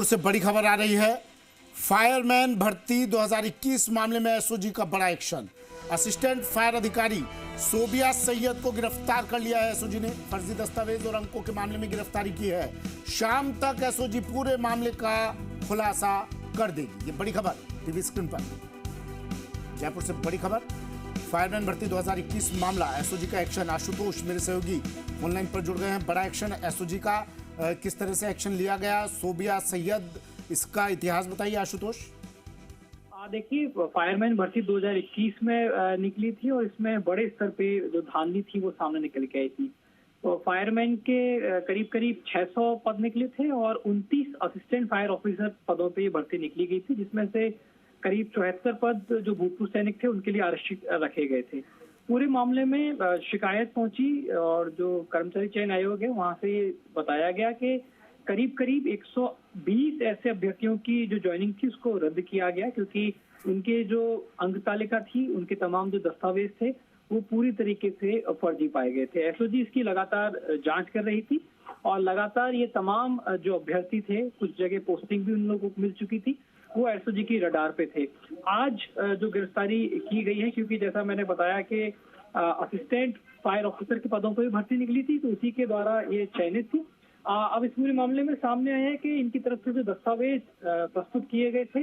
उससे बड़ी खबर आ रही है। फायरमैन भर्ती 2021 मामले में एसओजी का बड़ा एक्शन। असिस्टेंट फायर अधिकारी सोबिया सैयद को गिरफ्तार कर लिया है एसओजी ने। फर्जी दस्तावेज और अंकों के मामले में गिरफ्तारी की है। शाम तक एसओजी पूरे मामले का खुलासा कर देगी। ये बड़ी खबर टीवी स्क्रीन पर। जयपुर से बड़ी खबर, फायरमैन भर्ती 2021 मामला, एसओजी का एक्शन। आशुतोष मेरे सहयोगी ऑनलाइन पर जुड़ गए हैं। बड़ा एक्शन एसओजी का, किस तरह से एक्शन लिया गया? सोबिया सैयद, इसका इतिहास बताइए आशुतोष। देखिए, फायरमैन भर्ती 2021 में निकली थी और इसमें बड़े स्तर पे जो धांधली थी वो सामने निकल के आई थी। तो फायरमैन के करीब करीब 600 पद निकले थे और 29 असिस्टेंट फायर ऑफिसर पदों पे ये भर्ती निकली गई थी, जिसमें से करीब 74 पद जो भूतपूर्व सैनिक थे उनके लिए आरक्षित रखे गए थे। पूरे मामले में शिकायत पहुंची और जो कर्मचारी चयन आयोग है वहां से बताया गया कि करीब करीब 120 ऐसे अभ्यर्थियों की जो ज्वाइनिंग थी उसको रद्द किया गया, क्योंकि उनके जो अंक तालिका थी, उनके तमाम जो दस्तावेज थे वो पूरी तरीके से फर्जी पाए गए थे। एसओजी इसकी लगातार जांच कर रही थी और लगातार ये तमाम जो अभ्यर्थी थे, कुछ जगह पोस्टिंग भी उन लोगों को मिल चुकी थी, वो एसओजी की रडार पे थे। आज जो गिरफ्तारी की गई है, क्योंकि जैसा मैंने बताया कि असिस्टेंट फायर ऑफिसर के पदों पर भी भर्ती निकली थी, तो उसी के द्वारा ये चयनित थी। अब इस पूरे मामले में सामने आया है कि इनकी तरफ से जो दस्तावेज प्रस्तुत किए गए थे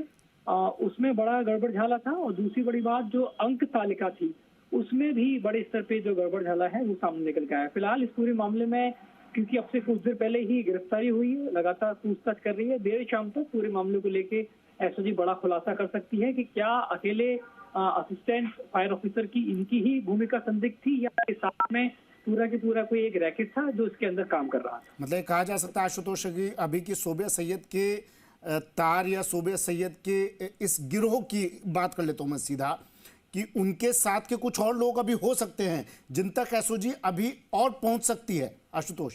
उसमें बड़ा गड़बड़ झाला था, और दूसरी बड़ी बात जो अंक तालिका थी उसमें भी बड़े स्तर पे जो गड़बड़ झाला है वो सामने निकल के आया। फिलहाल इस पूरे मामले में, क्योंकि अब से कुछ देर पहले ही गिरफ्तारी हुई है, लगातार पूछताछ कर रही है। देर शाम तक पूरे मामले को लेके एसओजी बड़ा खुलासा कर सकती है कि क्या अकेले असिस्टेंट फायर ऑफिसर की इनकी ही भूमिका संदिग्ध थी या के साथ में पूरा की पूरा कोई एक रैकेट था जो इसके अंदर काम कर रहा था। मतलब कहा जा सकता है आशुतोष की अभी की सोबिया सैयद के तार या सोबिया सैयद के इस गिरोह की बात कर लेता हूं मैं सीधा, कि उनके साथ के कुछ और लोग अभी हो सकते हैं जिन तक एसओजी अभी और पहुंच सकती है आशुतोष।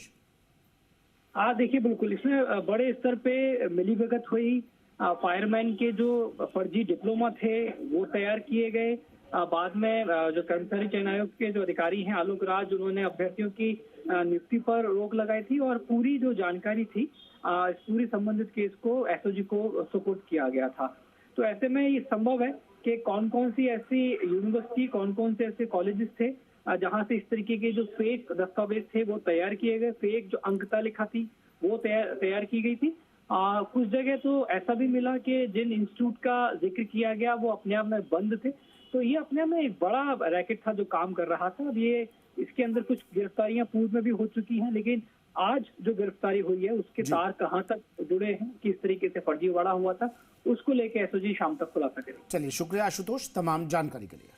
देखिए, बिल्कुल इसमें बड़े स्तर पे मिलीभगत हुई। फायरमैन के जो फर्जी डिप्लोमा थे वो तैयार किए गए। बाद में जो कर्मचारी चयन आयोग के जो अधिकारी हैं आलोक राज, उन्होंने अभ्यर्थियों की नियुक्ति पर रोक लगाई थी और पूरी जो जानकारी थी इस पूरी संबंधित केस को एसओजी को सुपुर्द किया गया था। तो ऐसे में ये संभव है कि कौन कौन सी ऐसी यूनिवर्सिटी, कौन कौन से ऐसे कॉलेजेस थे जहां से इस तरीके के जो फेक दस्तावेज थे वो तैयार किए गए, फेक जो अंक तालिका थी वो तैयार की गई थी। कुछ जगह तो ऐसा भी मिला कि जिन इंस्टीट्यूट का जिक्र किया गया वो अपने आप में बंद थे। तो ये अपने में एक बड़ा रैकेट था जो काम कर रहा था। अब ये इसके अंदर कुछ गिरफ्तारियां पूर्व में भी हो चुकी हैं, लेकिन आज जो गिरफ्तारी हुई है उसके तार कहां तक जुड़े हैं, किस तरीके से फर्जीवाड़ा हुआ था, उसको लेकर एसओजी शाम तक खुलासा करेगी। चलिए, शुक्रिया आशुतोष तमाम जानकारी के लिए।